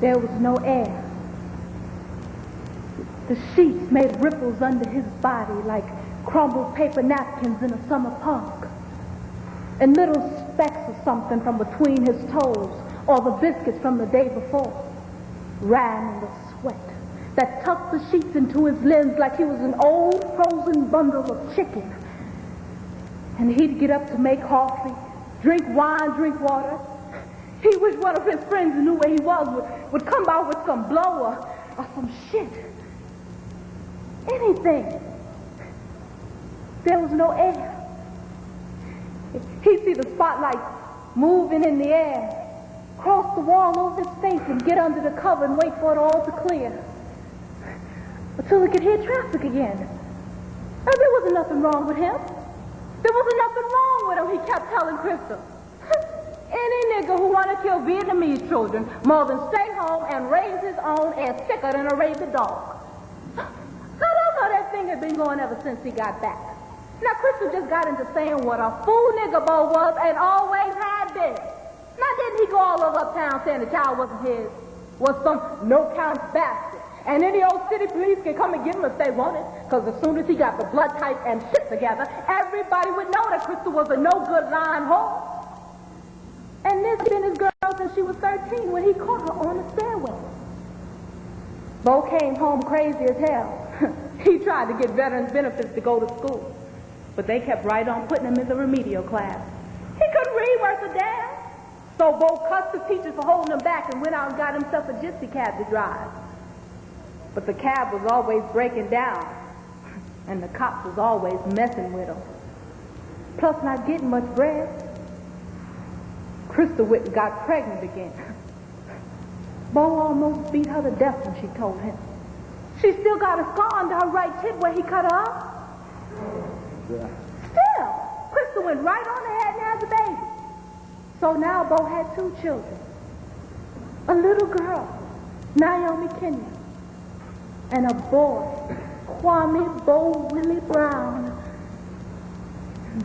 There was no air. The sheets made ripples under his body like crumbled paper napkins in a summer park. And little specks of something from between his toes, or the biscuits from the day before, ran in the sweat that tucked the sheets into his limbs like he was an old frozen bundle of chicken. And he'd get up to make coffee, drink wine, drink water. He wished one of his friends who knew where he was would come by with some blow or some shit. Anything. There was no air. He'd see the spotlight moving in the air, cross the wall over his face and get under the cover and wait for it all to clear until he could hear traffic again. And there wasn't nothing wrong with him. There wasn't nothing wrong with him, he kept telling Crystal. Any nigga who want to kill Vietnamese children more than stay home and raise his own is sicker than a rabid dog. I don't know, that thing had been going ever since he got back. Now, Crystal just got into saying what a fool nigga Bo was and always had been. Now, didn't he go all over uptown saying the child wasn't his? Was some no-count bastard. And any old city police can come and get him if they want it. Because as soon as he got the blood type and shit together, everybody would know that Crystal was a no-good lying whore. And this had been his girl since she was 13 when he caught her on the stairway. Bo came home crazy as hell. He tried to get veterans benefits to go to school, but they kept right on putting him in the remedial class. He couldn't read worth a damn. So Bo cussed the teachers for holding him back and went out and got himself a gypsy cab to drive. But the cab was always breaking down, and the cops was always messing with him. Plus not getting much bread. Crystal Whitten got pregnant again. Bo almost beat her to death when she told him. She still got a scar under her right tit where he cut her up. Still, Crystal went right on ahead and had the baby. So now Bo had 2 children. A little girl, Naomi Kenya, and a boy, Kwame Bo Willie Brown.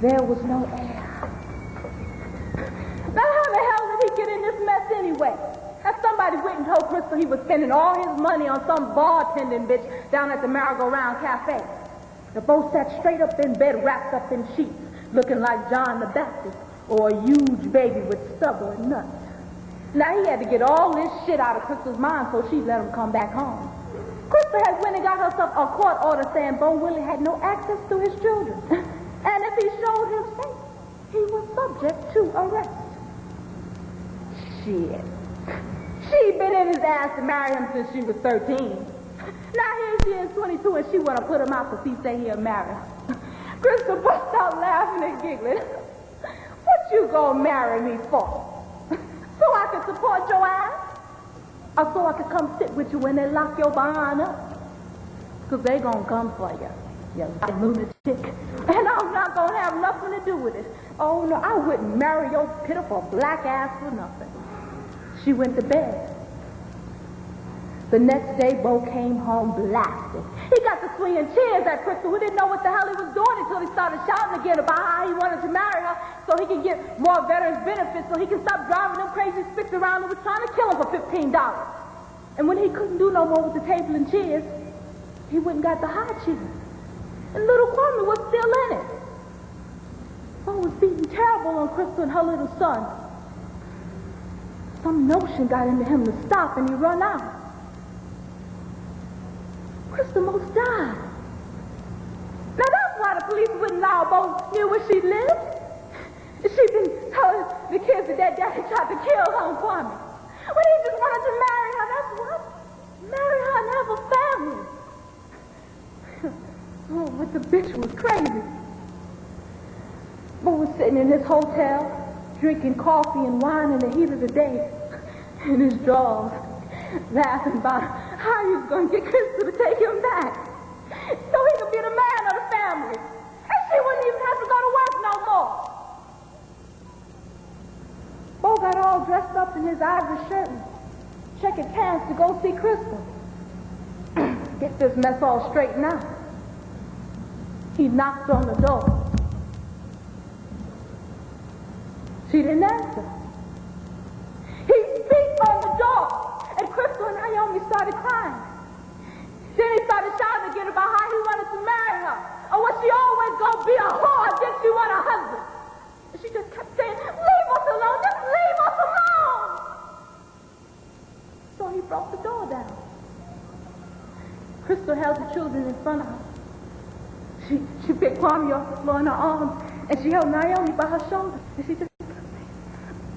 There was no air. Now how the hell did he get in this mess anyway? Now somebody went and told Crystal he was spending all his money on some bartending bitch down at the Merry-Go-Round Cafe. The Bo sat straight up in bed wrapped up in sheets, looking like John the Baptist or a huge baby with stubble and nuts. Now he had to get all this shit out of Crystal's mind so she'd let him come back home. Crystal had went and got herself a court order saying Bo Willie had no access to his children. And if he showed his face, he was subject to arrest. Shit. She'd been in his ass to marry him since she was 13. Now here she is 22 and she want to put him out because he say he'll marry her. Crystal burst out laughing and giggling. What you gonna marry me for? So I can support your ass? Or so I can come sit with you when they lock your behind up? Because they gonna come for you, you lunatic. And I'm not gonna have nothing to do with it. Oh no, I wouldn't marry your pitiful black ass for nothing. She went to bed. The next day, Bo came home blasted. He got to swinging cheers at Crystal, who didn't know what the hell he was doing until he started shouting again about how he wanted to marry her so he could get more veterans benefits so he can stop driving them crazy spits around who was trying to kill him for $15. And when he couldn't do no more with the table and cheers, he went and got the high cheers. And little Kwame was still in it. Bo was beating terrible on Crystal and her little son. Some notion got into him to stop and he run out. Crystal most died. Now that's why the police wouldn't allow Bo near where she lived. She'd been telling the kids that their daddy tried to kill her and Kwame. When he just wanted to marry her, that's what? Marry her and have a family. Oh, but the bitch was crazy. Bo was sitting in his hotel, drinking coffee and wine in the heat of the day, in his drawers, laughing about how he was going to get Crystal to take him back so he could be the man of the family. And she wouldn't even have to go to work no more. Bo got all dressed up in his ivory shirt and checkered pants to go see Crystal. Get this mess all straightened out. He knocked on the door. She didn't answer. He beat on the door, and Crystal started crying. Then he started shouting again about how he wanted to marry her. Or was she always going to be a whore, did she want a husband? And she just kept saying, leave us alone, just leave us alone. So he broke the door down. Crystal held the children in front of her. She picked Kwame off the floor in her arms, and she held Naomi by her shoulder. And she just kept saying,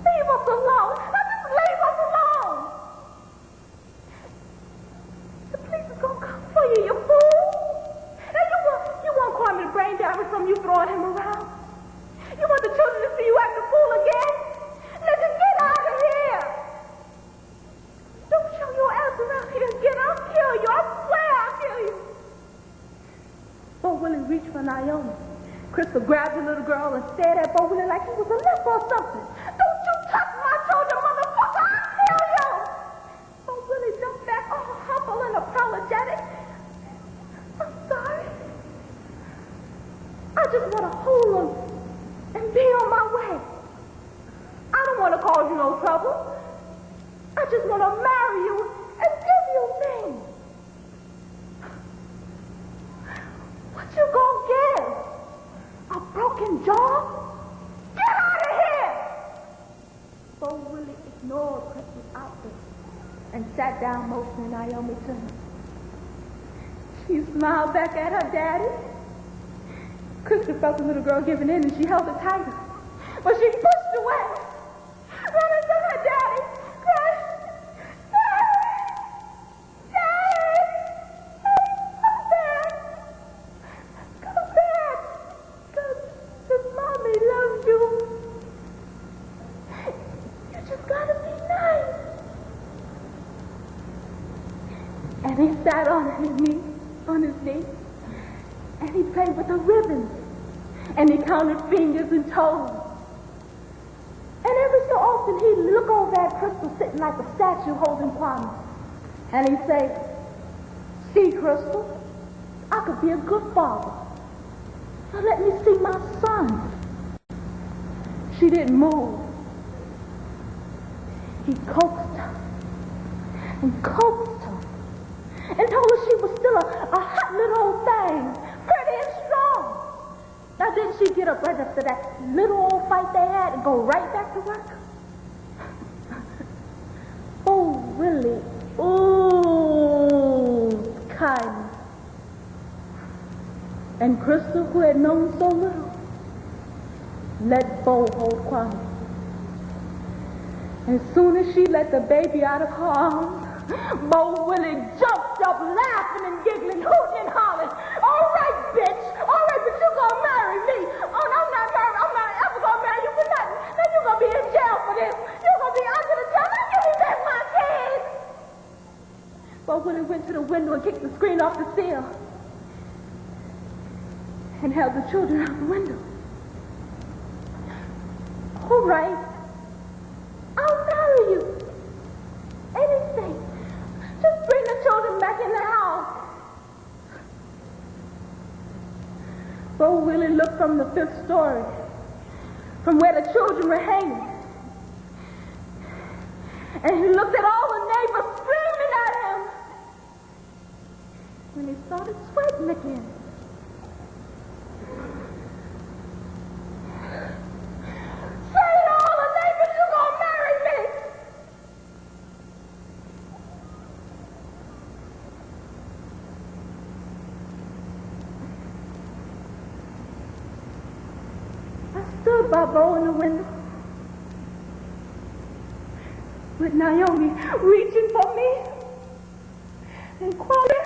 leave us alone, now just leave us alone. The police is going to come for you, you fool. And you want Kwame to brain damage from you throwing him around? You want the children to see you act a fool again? Now just get out of here. Don't show your ass around here again. I'll kill you. I swear I'll kill you. Bo Willie reached for Naomi. Crystal grabbed the little girl and stared at Bo Willie like he was a leper or something. Don't you touch my children, motherfucker! I'll kill you! Bo Willie jumped back all humble and apologetic. I'm sorry. I just want to hold them and be on my way. I don't want to cause you no trouble. I just want to marry you and give you things. What you gonna give? A broken jaw? Get out of here! Bo Willie ignored Crystal's outburst and sat down motioning Naomi to him. She smiled back at her daddy. Crystal felt the little girl giving in and she held her tighter. But she pushed away, running to her daddy, crying, Daddy, come back, cause Mommy loves you. You just gotta be nice. And he sat on his knee, and he played with the ribbons, and he counted fingers and toes. And every so often he'd look over at Crystal sitting like a statue holding Kwame, and he'd say, see, Crystal, I could be a good father. Now let me see my son. She didn't move. He coaxed her and coaxed her and told her she was still a hot little old thing, pretty and strong. Now didn't she get up right after that little old fight they had and go right back to work? Oh, Willie, ooh, kindness. And Crystal, who had known so little, let Bo hold Kwame. As soon as she let the baby out of her arms, Bo Willie jumped up laughing and giggling, hooting and hollering. All right, bitch. All right, but you're going to marry me. Oh, I'm not ever going to marry you for nothing. Now you're going to be in jail for this. You're going to be under the jail. Now give me back my kids. Bo Willie went to the window and kicked the screen off the sill and held the children out the window. All right. I'll marry you. Anything. Just bring the children back in the house. Bo Willie looked from the 5th story, from where the children were hanging. And he looked at all the neighbors screaming at him. When he started sweating again. Say to all the neighbors, you're going to marry me. I stood by Bo in the window with Naomi reaching for me and Kwame.